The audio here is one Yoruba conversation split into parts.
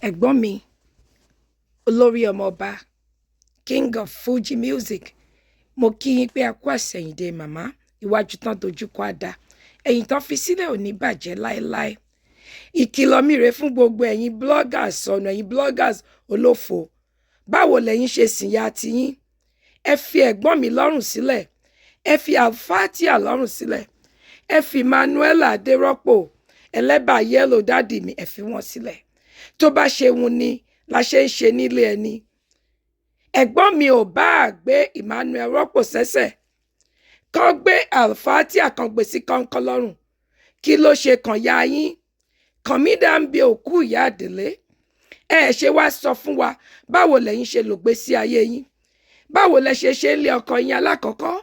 ẹ̀gbọ́n mi olórí ọmọọba king of Fuji music mo kí yín pé a kú àsẹ̀yìndé màmá iwájú tán dojúkọ àdá ẹ̀yìn tán fi sílẹ̀ ò ní bàjẹ́ láéláé ìkìlọ̀ mi rèé fún gbogbo ẹ̀yin bloggers ọ̀nà ẹ̀yin bloggers olófo báwo lẹ̀yin ṣe sìnyà tiyín ẹ fi ẹ̀gbọ́n mi lọ́rùn sílẹ̀ ẹ fi Alfa lọ́rùn sílẹ̀ ẹ fi Manuela adérọ́pò ẹlẹ́bà yẹ́lò dádì mi ẹ fi wọ́n sílẹ̀ tó bá ṣe wun ni la ṣe ń ṣe nílé ẹni ẹ̀gbọ́n mi ò bá gbé Emmanuel rọ́pò sẹ́sẹ̀ kán gbé Alfa tí àkàngbè sí kọ́ńkọ́ lọ́rùn kí ló ṣe kàn ya yín kàn mí dá ń bi òkú ìyá àdèlé ẹ ṣe wá sọ fún wa báwo lẹ̀yin ṣe lògbé sí ayé yín báwo lẹ ṣe ń lé ọkọ yín alákọ̀ọ́kọ́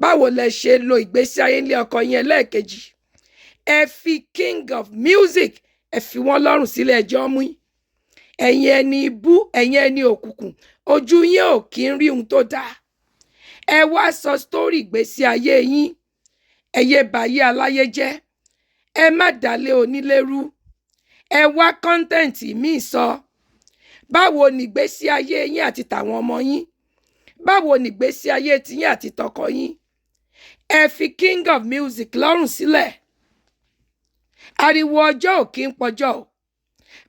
báwo lẹ ṣe lo ìgbésí ayé ń lé ọkọ yín ẹlẹ́ẹ̀kejì ẹ fi king of music ẹ fi wọ́n lọ́rùn sílẹ̀ ẹjọ́ mú ẹ̀yin ẹni ibú ẹ̀yin ẹni òkùnkùn ojú yín ò kí ń rí ohun tó dáa ẹ wá sọ sítórì ìgbésí ayé yín ẹ yé báyé aláyé jẹ́ ẹ má dálé onílé rú ẹ wá kọ́ńtẹ́ǹtì míì sọ báwo ni ìgbésí ayé yín àti tàwọn ọmọ yín báwo ni ìgbésí ayé tiyín àti tọkọ yín ẹ fi king of music lọ́rùn sílẹ̀ ariwo ọjọ́ ò kí ń pọjọ́ o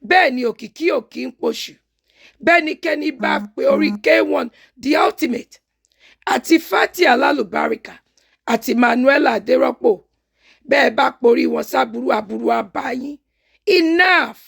bẹ́ẹ̀ ni òkìkí ò kí ń poṣù bẹ́ẹ̀ ni kẹ́ni bá pe orí K1 the ultimate àti Fatia alálùbáríkà àti Manuela adérọ́pò bẹ́ẹ̀ bá porí wọn sábúrú aburú àbáyín enough.